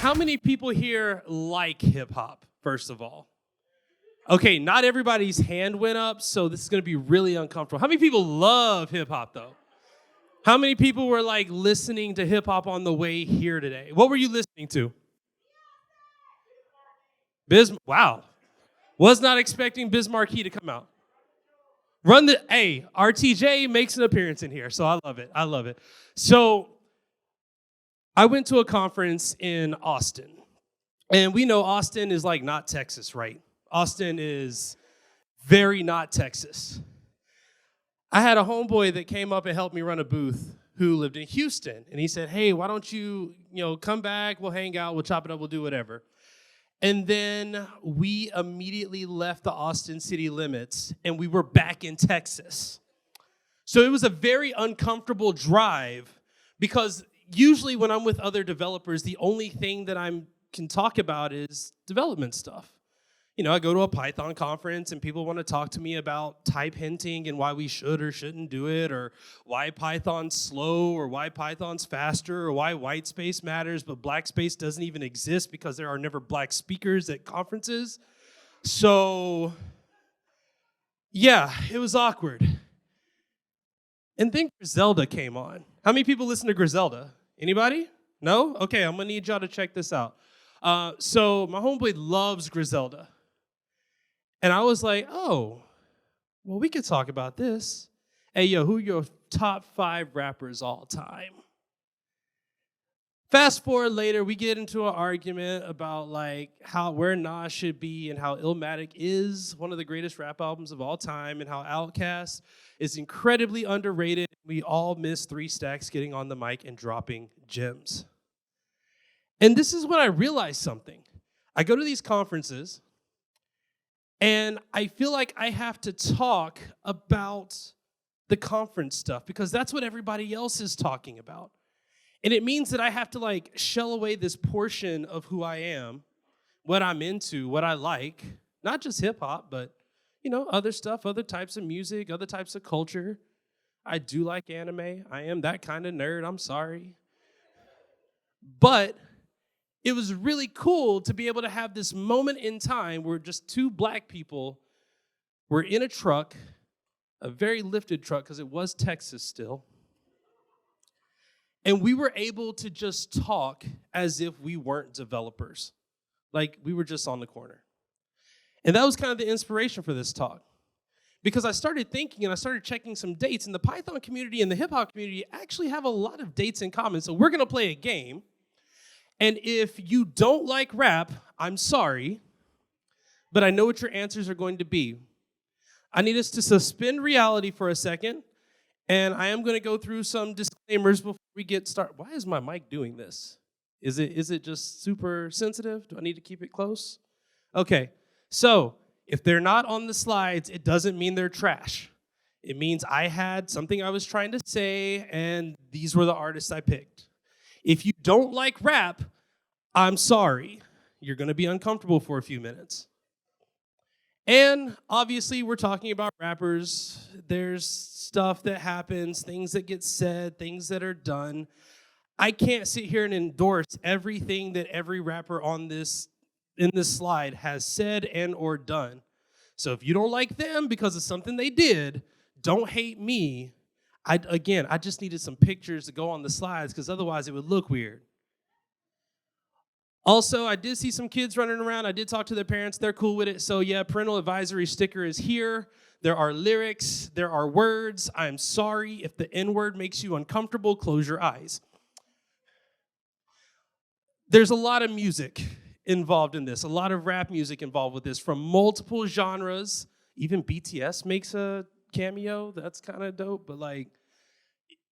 How many people here like hip hop, first of all? Okay, not everybody's hand went up, so this is gonna be really uncomfortable. How many people love hip hop though? How many people were like listening to hip hop on the way here today? What were you listening to? Wow. Was not expecting Biz Markie to come out. RTJ makes an appearance in here, so I love it. I love it. So I went to a conference in Austin. And we know Austin is like not Texas, right? Austin is very not Texas. I had a homeboy that came up and helped me run a booth who lived in Houston. And he said, hey, why don't you come back, we'll hang out, we'll chop it up, we'll do whatever. And then we immediately left the Austin city limits and we were back in Texas. So it was a very uncomfortable drive because usually when I'm with other developers, the only thing that I can talk about is development stuff. I go to a Python conference and people want to talk to me about type hinting and why we should or shouldn't do it, or why Python's slow, or why Python's faster, or why white space matters, but black space doesn't even exist because there are never black speakers at conferences. So, yeah, it was awkward. And then Griselda came on. How many people listen to Griselda? Anybody? No? Okay, I'm going to need y'all to check this out. So my homeboy loves Griselda. And I was like, oh, well, we could talk about this. Hey, yo, who are your top 5 rappers all time? Fast forward later, we get into an argument about like where Nas should be and how Illmatic is one of the greatest rap albums of all time and how Outkast is incredibly underrated. We all miss 3 Stacks getting on the mic and dropping gems. And this is when I realized something. I go to these conferences, and I feel like I have to talk about the conference stuff because that's what everybody else is talking about. And it means that I have to like shell away this portion of who I am, what I'm into, what I like, not just hip hop, but other stuff, other types of music, other types of culture. I do like anime. I am that kind of nerd. I'm sorry. But it was really cool to be able to have this moment in time where just 2 black people were in a truck, a very lifted truck because it was Texas still. And we were able to just talk as if we weren't developers. Like we were just on the corner. And that was kind of the inspiration for this talk. Because I started thinking and I started checking some dates, and the Python community and the hip hop community actually have a lot of dates in common. So we're going to play a game. And if you don't like rap, I'm sorry, but I know what your answers are going to be. I need us to suspend reality for a second, and I am going to go through some disclaimers before we get started. Why is my mic doing this? Is it just super sensitive? Do I need to keep it close? Okay, so if they're not on the slides, it doesn't mean they're trash. It means I had something I was trying to say, and these were the artists I picked. If you don't like rap, I'm sorry. You're going to be uncomfortable for a few minutes. And obviously, we're talking about rappers. There's stuff that happens, things that get said, things that are done. I can't sit here and endorse everything that every rapper in this slide has said and or done. So if you don't like them because of something they did, don't hate me. I just needed some pictures to go on the slides because otherwise it would look weird. Also, I did see some kids running around. I did talk to their parents. They're cool with it. So yeah, parental advisory sticker is here. There are lyrics. There are words. I'm sorry if the N-word makes you uncomfortable. Close your eyes. There's a lot of music involved in this, a lot of rap music involved with this from multiple genres. Even BTS makes a cameo. That's kind of dope, but like,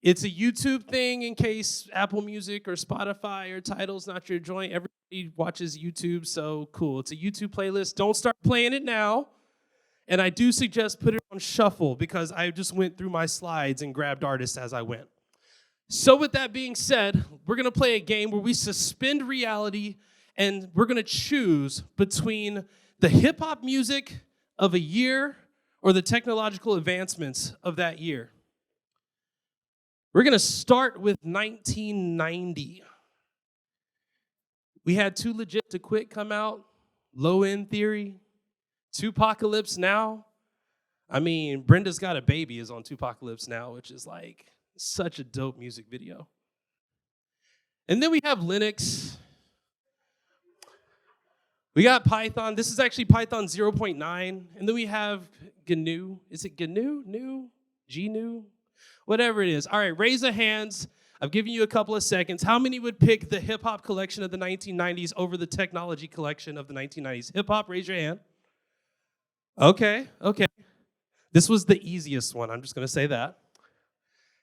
it's a YouTube thing in case Apple Music or Spotify or Tidal's not your joint. Everybody watches YouTube, so cool. It's a YouTube playlist. Don't start playing it now. And I do suggest put it on shuffle because I just went through my slides and grabbed artists as I went. So with that being said, we're going to play a game where we suspend reality and we're going to choose between the hip-hop music of a year or the technological advancements of that year. We're going to start with 1990. We had Too Legit to Quit come out, Low End Theory, Tupacalypse Now. I mean, Brenda's Got a Baby is on Tupacalypse Now, which is like such a dope music video. And then we have Linux. We got Python. This is actually Python 0.9. And then we have GNU. Is it GNU? GNU? Whatever it is. All right, raise the hands. I've given you a couple of seconds. How many would pick the hip-hop collection of the 1990s over the technology collection of the 1990s? Hip-hop, raise your hand. Okay. This was the easiest one. I'm just going to say that.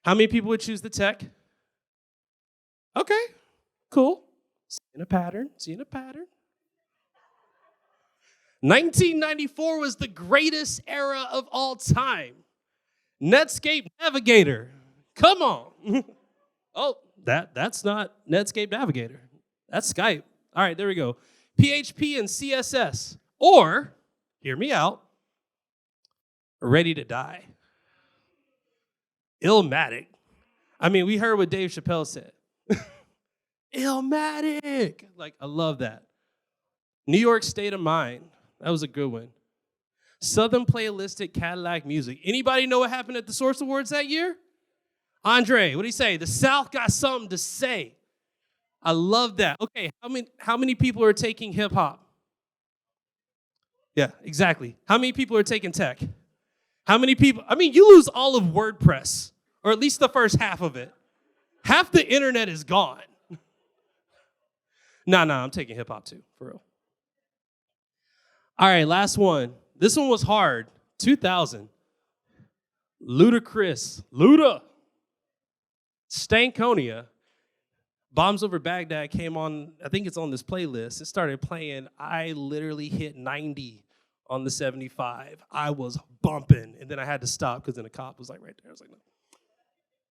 How many people would choose the tech? Okay, cool. Seeing a pattern. 1994 was the greatest era of all time. Netscape Navigator. Come on. Oh, that's not Netscape Navigator. That's Skype. All right, there we go. PHP and CSS. Or, hear me out, Ready to Die. Illmatic. I mean, we heard what Dave Chappelle said. Illmatic. Like, I love that. New York State of Mind. That was a good one. Southern Playlistic Cadillac Music. Anybody know what happened at the Source Awards that year? Andre, what do you say? The South got something to say. I love that. Okay, how many people are taking hip hop? Yeah, exactly. How many people are taking tech? How many people? I mean, you lose all of WordPress, or at least the first half of it. Half the internet is gone. Nah, I'm taking hip hop too, for real. All right, last one. This one was hard. 2000. Ludacris. Luda. Stankonia. Bombs Over Baghdad came on, I think it's on this playlist. It started playing. I literally hit 90 on the 75. I was bumping, and then I had to stop because then a cop was like right there. I was like, no.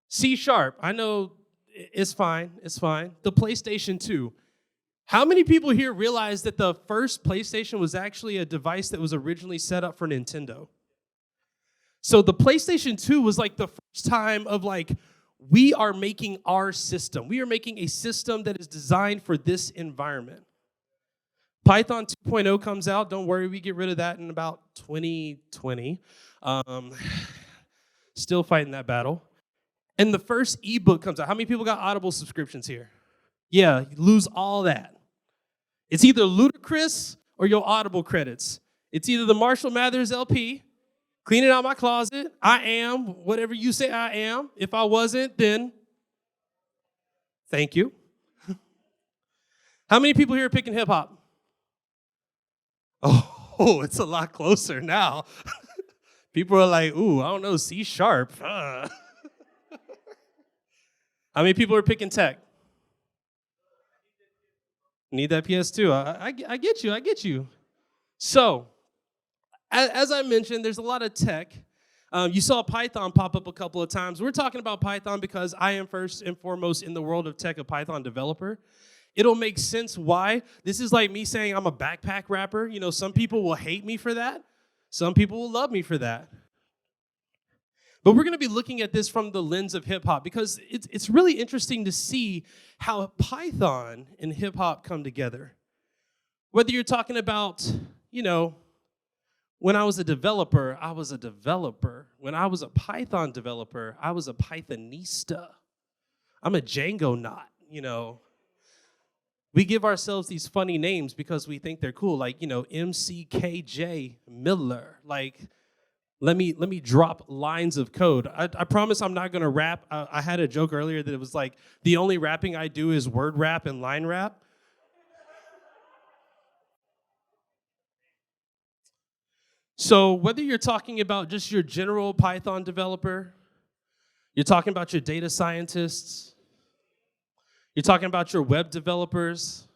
C#. I know it's fine. The PlayStation 2. How many people here realize that the first PlayStation was actually a device that was originally set up for Nintendo? So the PlayStation 2 was like the first time of like, we are making our system. We are making a system that is designed for this environment. Python 2.0 comes out. Don't worry, we get rid of that in about 2020. Still fighting that battle. And the first ebook comes out. How many people got Audible subscriptions here? Yeah, you lose all that. It's either Ludacris or your Audible credits. It's either the Marshall Mathers LP, Cleaning Out My Closet, I Am, whatever you say I am. If I wasn't, then thank you. How many people here are picking hip hop? Oh, it's a lot closer now. People are like, ooh, I don't know, C#. How many people are picking tech? Need that PS2. I get you. So, as I mentioned, there's a lot of tech. You saw Python pop up a couple of times. We're talking about Python because I am first and foremost in the world of tech a Python developer. It'll make sense why. This is like me saying I'm a backpack rapper. You know, some people will hate me for that. Some people will love me for that. But we're going to be looking at this from the lens of hip-hop because it's really interesting to see how Python and hip-hop come together. Whether you're talking about, you know, when I was a developer, I was a developer. When I was a Python developer, I was a Pythonista. I'm a Django knot, you know. We give ourselves these funny names because we think they're cool, like, you know, MCKJ Miller, like, Let me drop lines of code. I promise I'm not going to rap. I had a joke earlier that it was like, the only rapping I do is word rap and line rap. So whether you're talking about just your general Python developer, you're talking about your data scientists, you're talking about your web developers,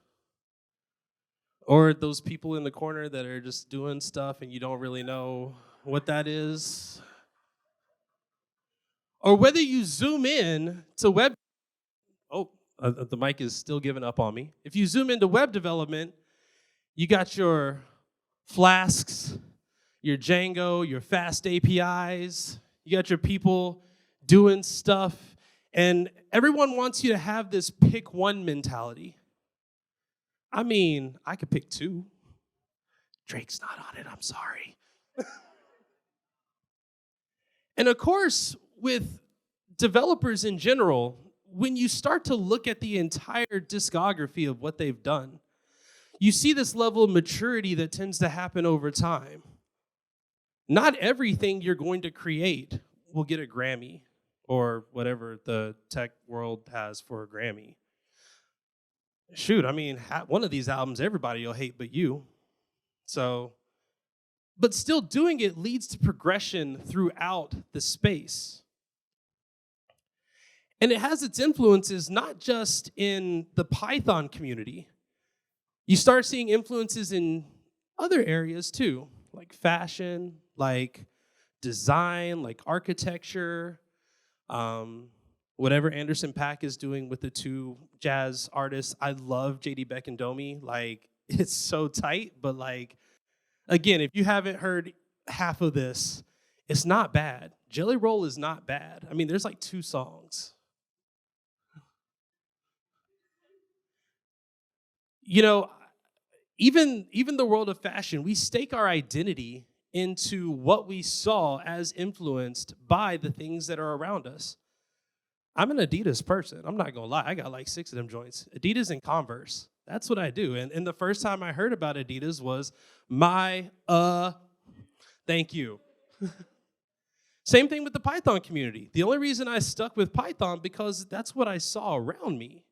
or those people in the corner that are just doing stuff and you don't really know what that is, or whether you zoom in to web, the mic is still giving up on me. If you zoom into web development, you got your Flasks, your Django, your fast APIs, you got your people doing stuff, and everyone wants you to have this pick one mentality. I mean, I could pick two. Drake's not on it, I'm sorry. And of course, with developers in general, when you start to look at the entire discography of what they've done, you see this level of maturity that tends to happen over time. Not everything you're going to create will get a Grammy or whatever the tech world has for a Grammy. Shoot, I mean, one of these albums everybody will hate but you. So, but still doing it leads to progression throughout the space. And it has its influences not just in the Python community. You start seeing influences in other areas too, like fashion, like design, like architecture, whatever Anderson .Paak is doing with the two jazz artists. I love JD Beck and Domi. Like, it's so tight, but like, again, if you haven't heard half of this, it's not bad. Jelly Roll is not bad. I mean, there's like 2 songs. You know, even the world of fashion, we stake our identity into what we saw as influenced by the things that are around us. I'm an Adidas person. I'm not gonna lie. I got like 6 of them joints. Adidas and Converse. That's what I do. And the first time I heard about Adidas was my thank you. Same thing with the Python community. The only reason I stuck with Python because that's what I saw around me.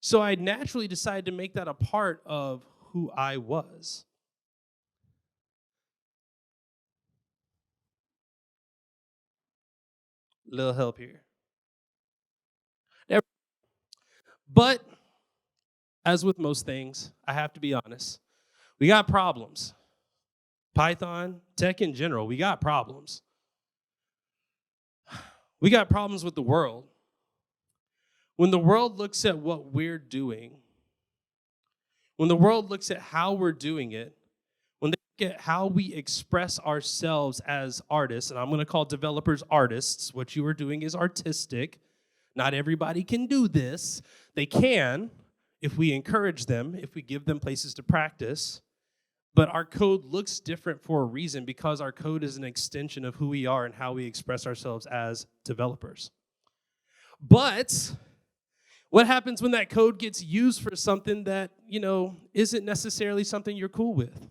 So I naturally decided to make that a part of who I was. Little help here. But as with most things, I have to be honest. We got problems. Python, tech in general, we got problems. We got problems with the world. When the world looks at what we're doing, when the world looks at how we're doing it, when they look at how we express ourselves as artists, and I'm going to call developers artists, what you are doing is artistic. Not everybody can do this. They can if we encourage them, if we give them places to practice. But our code looks different for a reason because our code is an extension of who we are and how we express ourselves as developers. But what happens when that code gets used for something that, isn't necessarily something you're cool with?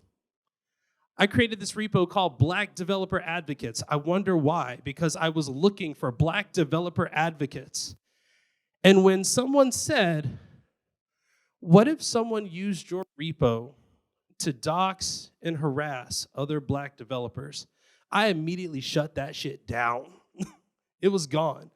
I created this repo called Black Developer Advocates. I wonder why, because I was looking for Black developer advocates. And when someone said, what if someone used your repo to dox and harass other Black developers? I immediately shut that shit down. It was gone.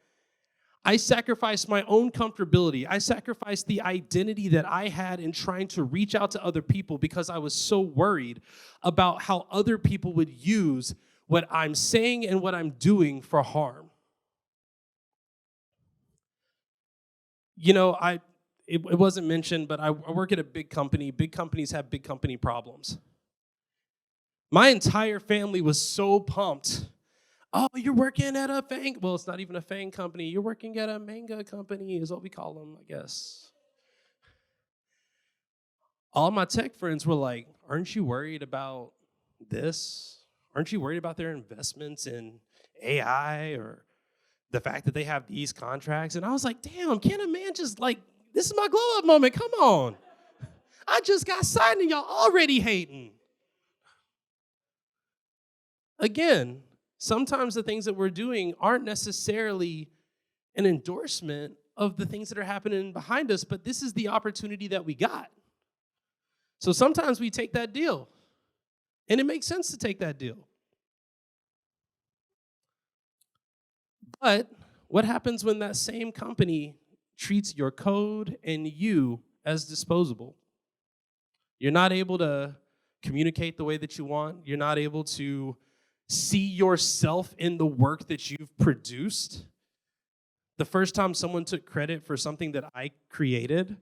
I sacrificed my own comfortability. I sacrificed the identity that I had in trying to reach out to other people because I was so worried about how other people would use what I'm saying and what I'm doing for harm. It wasn't mentioned, but I work at a big company. Big companies have big company problems. My entire family was so pumped. Oh, you're working at a FANG. Well, it's not even a FANG company. You're working at a manga company is what we call them, I guess. All my tech friends were like, aren't you worried about this? Aren't you worried about their investments in AI or the fact that they have these contracts? And I was like, damn, can a man just this is my glow up moment. Come on. I just got signed and y'all already hating. Again, sometimes the things that we're doing aren't necessarily an endorsement of the things that are happening behind us, but this is the opportunity that we got. So sometimes we take that deal, and it makes sense to take that deal. But what happens when that same company treats your code and you as disposable? You're not able to communicate the way that you want. You're not able to see yourself in the work that you've produced. The first time someone took credit for something that I created,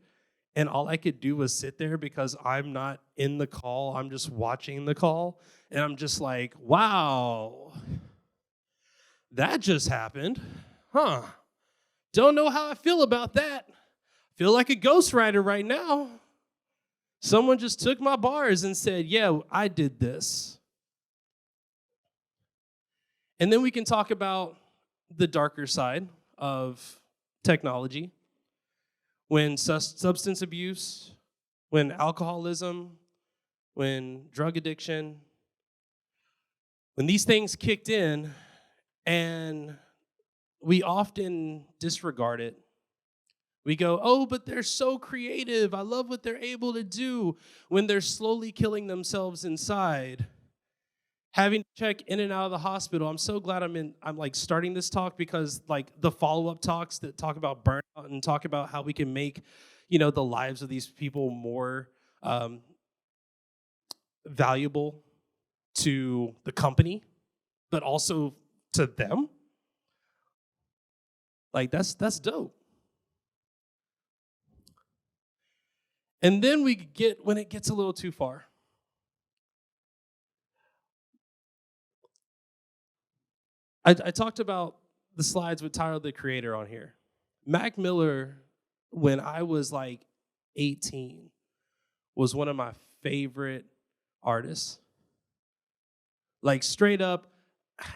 and all I could do was sit there because I'm not in the call, I'm just watching the call, and I'm just like, wow, that just happened. Huh. Don't know how I feel about that. Feel like a ghostwriter right now. Someone just took my bars and said, yeah, I did this. And then we can talk about the darker side of technology, when substance abuse, when alcoholism, when drug addiction, when these things kicked in and we often disregard it. We go, oh, but they're so creative. I love what they're able to do, when they're slowly killing themselves inside, having to check in and out of the hospital. I'm so glad I'm like starting this talk, because like the follow-up talks that talk about burnout and talk about how we can make, the lives of these people more valuable to the company, but also to them. Like that's dope. And then we get, when it gets a little too far, I talked about the slides with Tyler, the Creator, on here. Mac Miller, when I was like 18, was one of my favorite artists. Like straight up,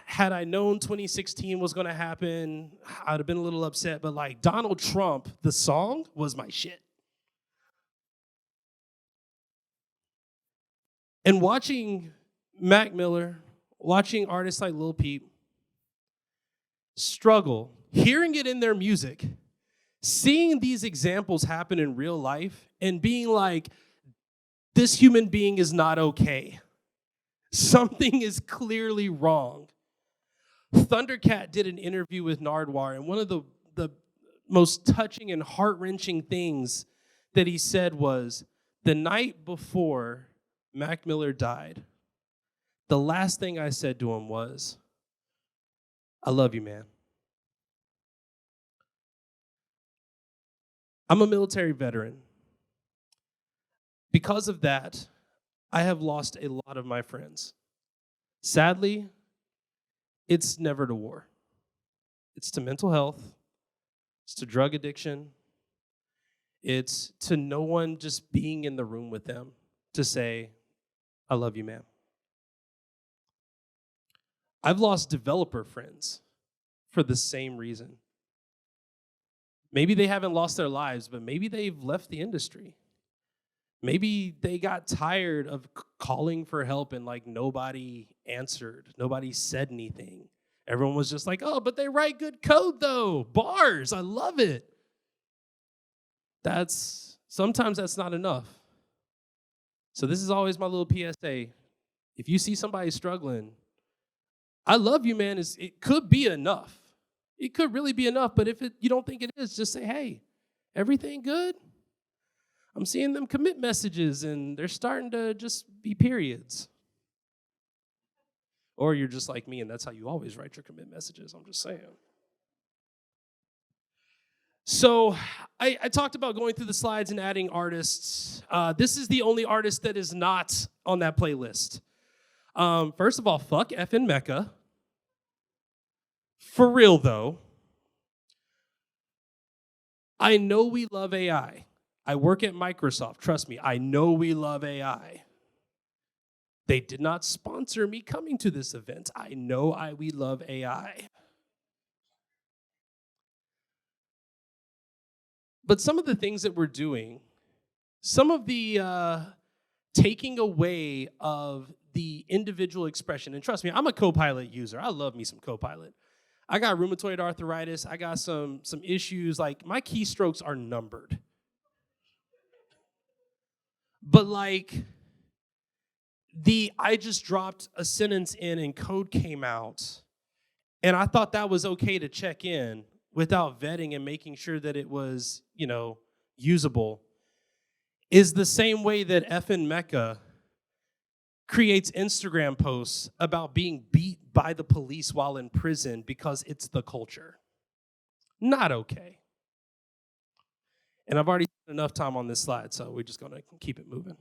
had I known 2016 was going to happen, I'd have been a little upset. But like Donald Trump, the song was my shit. And watching Mac Miller, watching artists like Lil Peep struggle, hearing it in their music, seeing these examples happen in real life, and being like, this human being is not okay. Something is clearly wrong. Thundercat did an interview with Nardwuar, and one of the most touching and heart-wrenching things that he said was, the night before Mac Miller died, the last thing I said to him was, I love you, man. I'm a military veteran. Because of that, I have lost a lot of my friends. Sadly, it's never to war. It's to mental health. It's to drug addiction. It's to no one just being in the room with them to say, I love you, man. I've lost developer friends for the same reason. Maybe they haven't lost their lives, but maybe they've left the industry. Maybe they got tired of calling for help and like nobody answered. Nobody said anything. Everyone was just like, oh, but they write good code though. Bars, I love it. Sometimes that's not enough. So this is always my little PSA. If you see somebody struggling, I love you, man. It could be enough. It could really be enough, but if you don't think it is, just say, hey, everything good? I'm seeing them commit messages, and they're starting to just be periods. Or you're just like me, and that's how you always write your commit messages. I'm just saying. So I talked about going through the slides and adding artists. This is the only artist that is not on that playlist. First of all, fuck effing Mecca. For real, though, I know we love AI. I work at Microsoft. Trust me, I know we love AI. They did not sponsor me coming to this event. I know we love AI. But some of the things that we're doing, some of the taking away of the individual expression, and trust me, I'm a Copilot user. I love me some Copilot. I got rheumatoid arthritis. I got some issues. Like, my keystrokes are numbered. But like, I just dropped a sentence in and code came out, and I thought that was okay to check in without vetting and making sure that it was, usable, is the same way that effing Mecca creates Instagram posts about being beat by the police while in prison because it's the culture. Not okay. And I've already spent enough time on this slide, so we're just going to keep it moving.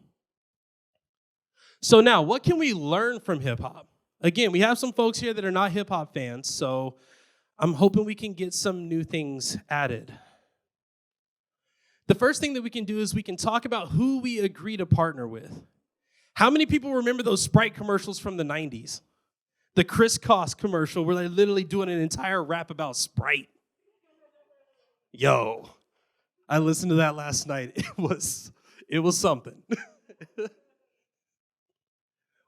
So now, what can we learn from hip-hop? Again, we have some folks here that are not hip-hop fans, so I'm hoping we can get some new things added. The first thing that we can do is we can talk about who we agree to partner with. How many people remember those Sprite commercials from the 90s? The Chris Koss commercial where they're literally doing an entire rap about Sprite. Yo, I listened to that last night. It was something.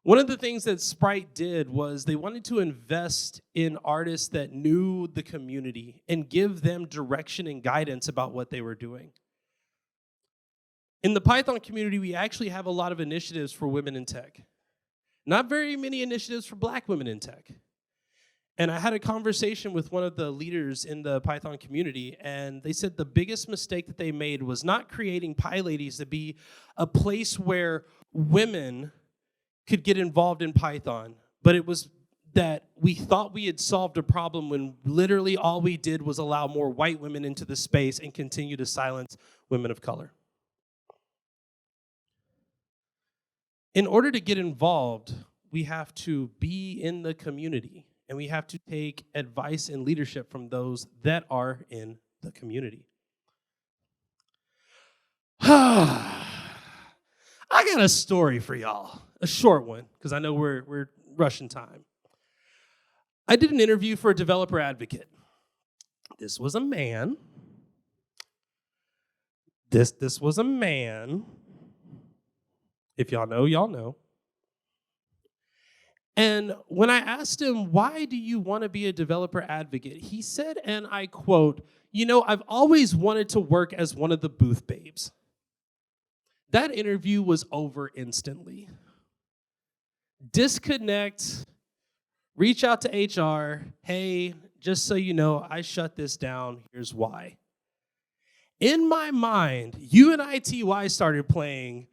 One of the things that Sprite did was they wanted to invest in artists that knew the community and give them direction and guidance about what they were doing. In the Python community, we actually have a lot of initiatives for women in tech. Not very many initiatives for Black women in tech. And I had a conversation with one of the leaders in the Python community, and they said the biggest mistake that they made was not creating PyLadies to be a place where women could get involved in Python, but it was that we thought we had solved a problem when literally all we did was allow more white women into the space and continue to silence women of color. In order to get involved, we have to be in the community, and we have to take advice and leadership from those that are in the community. I got a story for y'all, a short one, because I know we're rushing time. I did an interview for a developer advocate. This was a man. This was a man. If y'all know, y'all know. And when I asked him, why do you want to be a developer advocate? He said, and I quote, I've always wanted to work as one of the booth babes. That interview was over instantly. Disconnect, reach out to HR. Hey, just so you know, I shut this down. Here's why. In my mind, UNITY started playing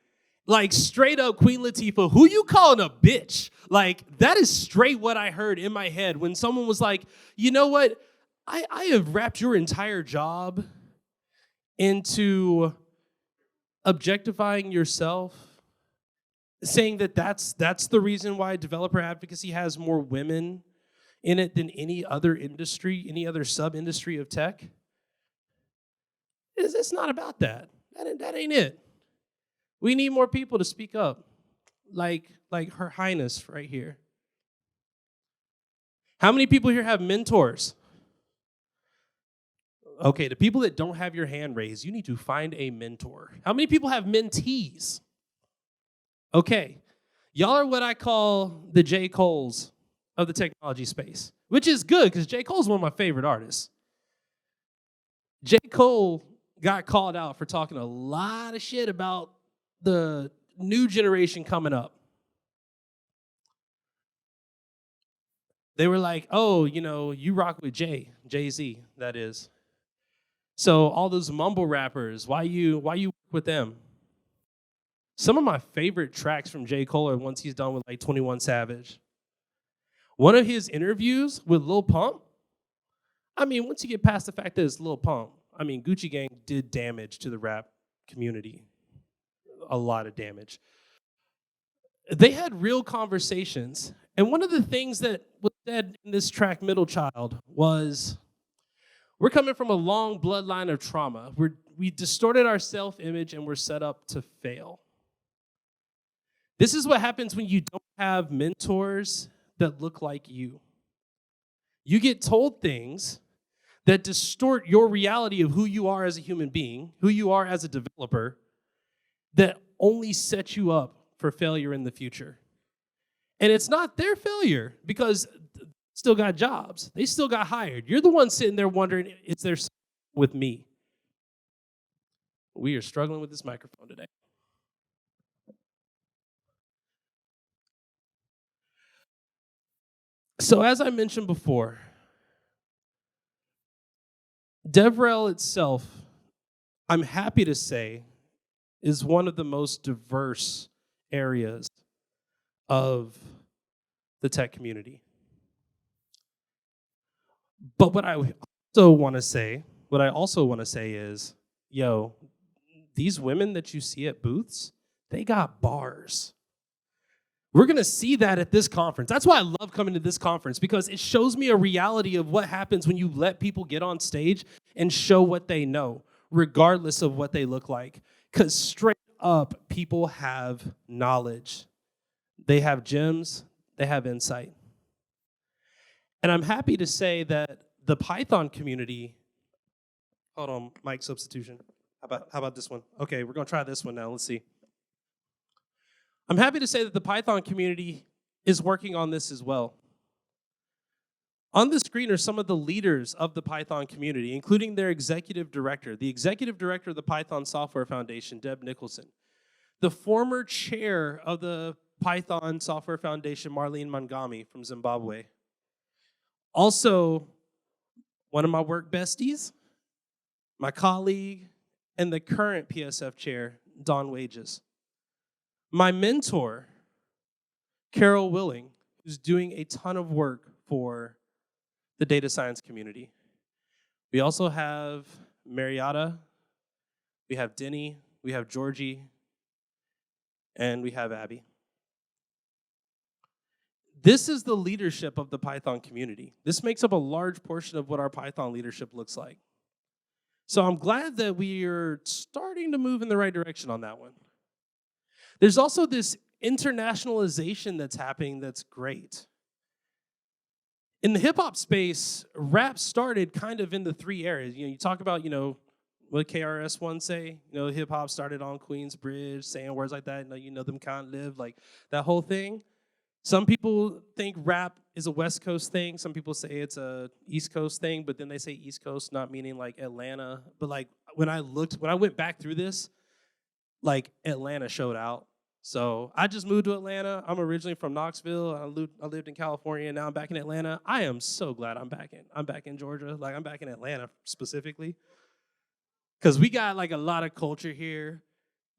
like straight up Queen Latifah, who you calling a bitch? Like, that is straight what I heard in my head when someone was like, you know what? I have wrapped your entire job into objectifying yourself, saying that that's the reason why developer advocacy has more women in it than any other industry, any other sub-industry of tech. It's not about that. That ain't it. We need more people to speak up, like Her Highness right here. How many people here have mentors? Okay, the people that don't have your hand raised, you need to find a mentor. How many people have mentees? Okay, y'all are what I call the J. Coles of the technology space, which is good because J. Cole's one of my favorite artists. J. Cole got called out for talking a lot of shit about the new generation coming up. They were like, oh, you rock with Jay-Z, that is. So all those mumble rappers, why you work with them? Some of my favorite tracks from J. Cole are ones he's done with like 21 Savage. One of his interviews with Lil Pump, once you get past the fact that it's Lil Pump, Gucci Gang did damage to the rap community. A lot of damage. They had real conversations. And one of the things that was said in this track, Middle Child, was we're coming from a long bloodline of trauma. We distorted our self-image and we're set up to fail. This is what happens when you don't have mentors that look like you. You get told things that distort your reality of who you are as a human being, who you are as a developer, that only set you up for failure in the future. And it's not their failure because they still got jobs. They still got hired. You're the one sitting there wondering, is there something with me? We are struggling with this microphone today. So as I mentioned before, DevRel itself, I'm happy to say, is one of the most diverse areas of the tech community. But what I also want to say is, these women that you see at booths, they got bars. We're going to see that at this conference. That's why I love coming to this conference, because it shows me a reality of what happens when you let people get on stage and show what they know. regardless of what they look like. Because straight up, people have knowledge. They have gems, they have insight. And I'm happy to say that the Python community, hold on, mic substitution. How about this one? Okay, we're gonna try this one now. Let's see. I'm happy to say that the Python community is working on this as well. On the screen are some of the leaders of the Python community, including their executive director, the executive director of the Python Software Foundation, Deb Nicholson, the former chair of the Python Software Foundation, Marlene Mangami from Zimbabwe. Also, one of my work besties, my colleague, and the current PSF chair, Don Wages. My mentor, Carol Willing, who's doing a ton of work for the data science community. We also have Marietta, we have Denny, we have Georgie, and we have Abby. This is the leadership of the Python community. This makes up a large portion of what our Python leadership looks like. So I'm glad that we are starting to move in the right direction on that one. There's also this internationalization that's happening that's great. In the hip hop space, rap started kind of in the three areas. You talk about, what KRS-One say? Hip hop started on Queensbridge, saying words like that. Them can't live, like that whole thing. Some people think rap is a West Coast thing. Some people say it's a East Coast thing, but then they say East Coast, not meaning like Atlanta. But like when I went back through this, like Atlanta showed out. So I just moved to Atlanta. I'm originally from Knoxville. I lived in California, and now I'm back in Atlanta. I am so glad I'm back in Georgia. Like I'm back in Atlanta specifically. Because we got like a lot of culture here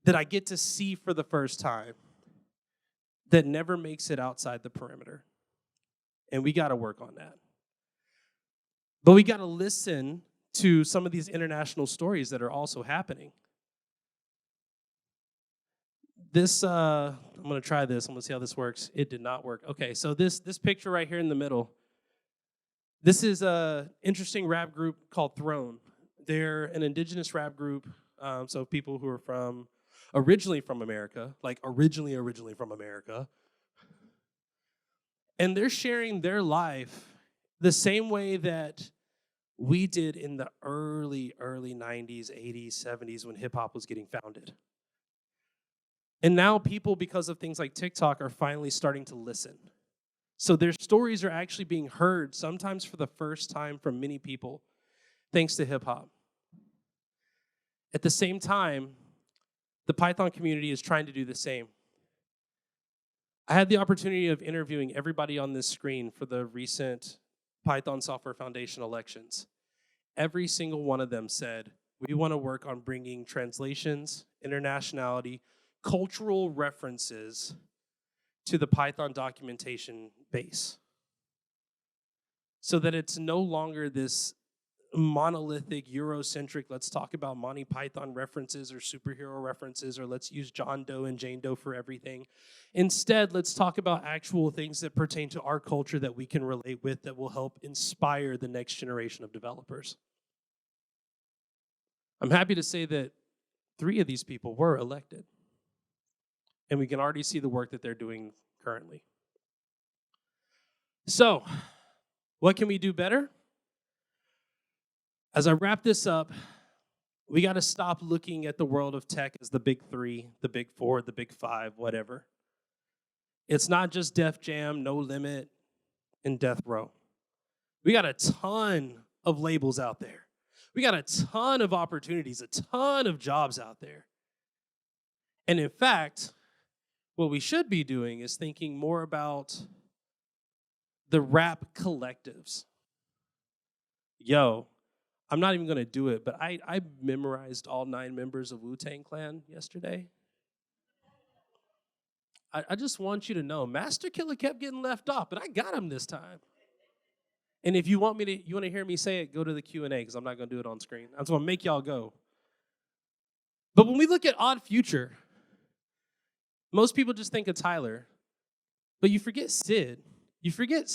that I get to see for the first time that never makes it outside the perimeter. And we got to work on that. But we got to listen to some of these international stories that are also happening. This, I'm going to try this. I'm going to see how this works. It did not work. Okay, so this picture right here in the middle, this is an interesting rap group called Throne. They're an indigenous rap group, so people who are originally from America, like originally from America. And they're sharing their life the same way that we did in the early 90s, 80s, 70s when hip-hop was getting founded. And now people, because of things like TikTok, are finally starting to listen. So their stories are actually being heard, sometimes for the first time from many people, thanks to hip-hop. At the same time, the Python community is trying to do the same. I had the opportunity of interviewing everybody on this screen for the recent Python Software Foundation elections. Every single one of them said, we want to work on bringing translations, internationality, cultural references to the Python documentation base so that it's no longer this monolithic, Eurocentric, let's talk about Monty Python references or superhero references, or let's use John Doe and Jane Doe for everything. Instead, let's talk about actual things that pertain to our culture that we can relate with that will help inspire the next generation of developers. I'm happy to say that 3 of these people were elected, and we can already see the work that they're doing currently. So, what can we do better? As I wrap this up, we got to stop looking at the world of tech as the big 3, the big 4, the big 5, whatever. It's not just Def Jam, No Limit, and Death Row. We got a ton of labels out there. We got a ton of opportunities, a ton of jobs out there. And in fact, what we should be doing is thinking more about the rap collectives. I'm not even going to do it, but I memorized all 9 members of Wu-Tang Clan yesterday. I just want you to know, Master Killer kept getting left off, but I got him this time. And if you want to hear me say it, go to the Q&A, because I'm not going to do it on screen. I'm just going to make y'all go. But when we look at Odd Future, most people just think of Tyler, but you forget Sid. You forget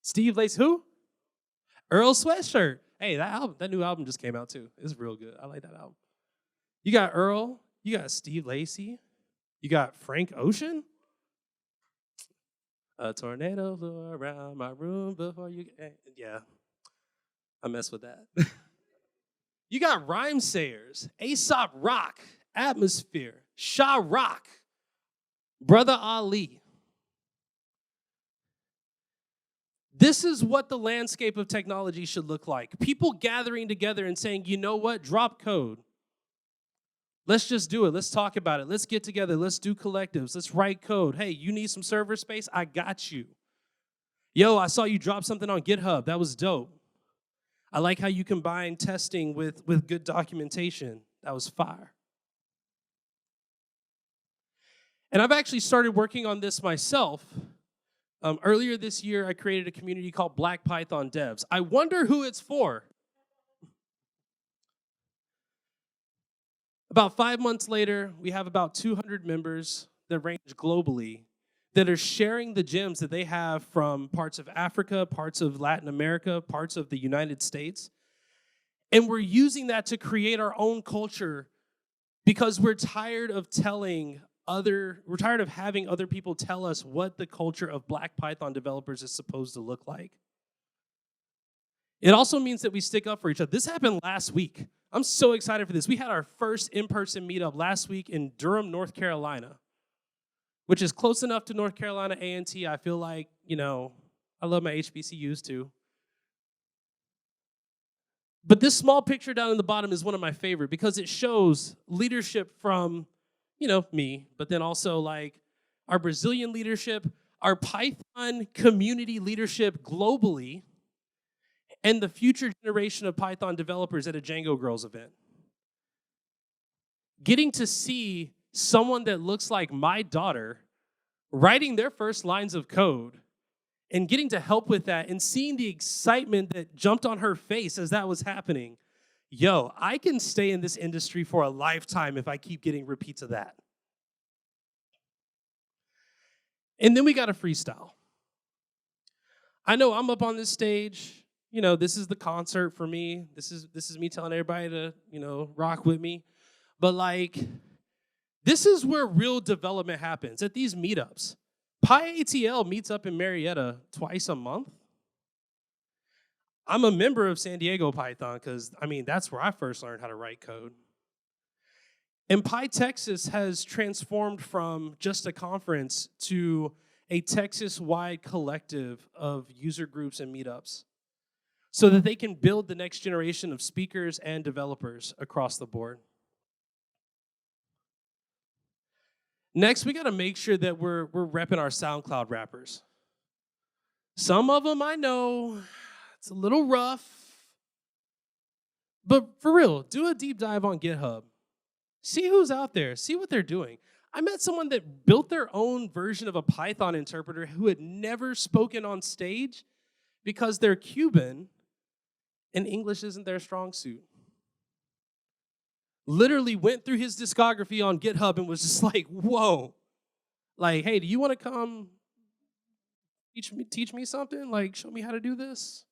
Steve Lace, who? Earl Sweatshirt. Hey, that new album just came out too. It's real good. I like that album. You got Earl. You got Steve Lacy. You got Frank Ocean. A tornado flew around my room before you. Yeah, I mess with that. You got Rhyme Sayers, Aesop Rock, Atmosphere, Sha Rock, Brother Ali. This is what the landscape of technology should look like. People gathering together and saying, you know what, drop code. Let's just do it. Let's talk about it. Let's get together. Let's do collectives. Let's write code. Hey, you need some server space? I got you. Yo, I saw you drop something on GitHub. That was dope. I like how you combine testing with good documentation. That was fire. And I've actually started working on this myself. Earlier this year, I created a community called Black Python Devs. I wonder who it's for. About 5 months later, we have about 200 members that range globally that are sharing the gems that they have from parts of Africa, parts of Latin America, parts of the United States. And we're using that to create our own culture because we're tired of having other people tell us what the culture of Black Python developers is supposed to look like. It also means that we stick up for each other. This happened last week. I'm so excited for this. We had our first in-person meetup last week in Durham, North Carolina, which is close enough to North Carolina A&T. I feel like, I love my HBCUs too. But this small picture down in the bottom is one of my favorite because it shows leadership from, me, but then also like our Brazilian leadership, our Python community leadership globally, and the future generation of Python developers at a Django Girls event. Getting to see someone that looks like my daughter writing their first lines of code and getting to help with that and seeing the excitement that jumped on her face as that was happening. Yo, I can stay in this industry for a lifetime if I keep getting repeats of that. And then we got a freestyle. I know I'm up on this stage. This is the concert for me. This is me telling everybody to, rock with me. But this is where real development happens at these meetups. PyATL meets up in Marietta twice a month. I'm a member of San Diego Python because, that's where I first learned how to write code. And PyTexas has transformed from just a conference to a Texas-wide collective of user groups and meetups so that they can build the next generation of speakers and developers across the board. Next, we got to make sure that we're repping our SoundCloud rappers. Some of them I know, it's a little rough. But for real, do a deep dive on GitHub. See who's out there. See what they're doing. I met someone that built their own version of a Python interpreter who had never spoken on stage because they're Cuban and English isn't their strong suit. Literally went through his discography on GitHub and was just like, whoa. Hey, do you want to come teach me something? Show me how to do this?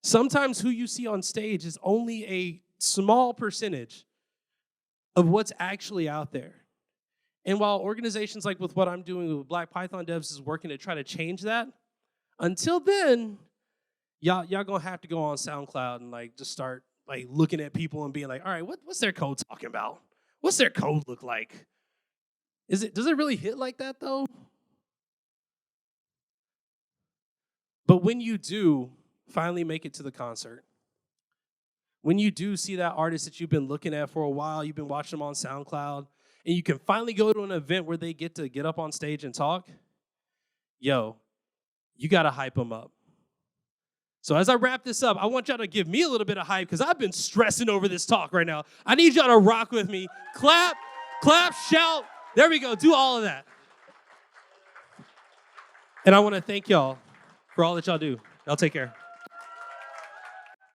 Sometimes who you see on stage is only a small percentage of what's actually out there. And while organizations like with what I'm doing with Black Python Devs is working to try to change that, until then, y'all gonna have to go on SoundCloud and just start looking at people and being like, all right, what's their code talking about? What's their code look like? Does it really hit like that though? But when you do finally make it to the concert, when you do see that artist that you've been looking at for a while, you've been watching them on SoundCloud, and you can finally go to an event where they get to get up on stage and talk, yo, you got to hype them up. So as I wrap this up, I want y'all to give me a little bit of hype because I've been stressing over this talk right now. I need y'all to rock with me. Clap, shout. There we go. Do all of that. And I want to thank y'all for all that y'all do. Y'all take care.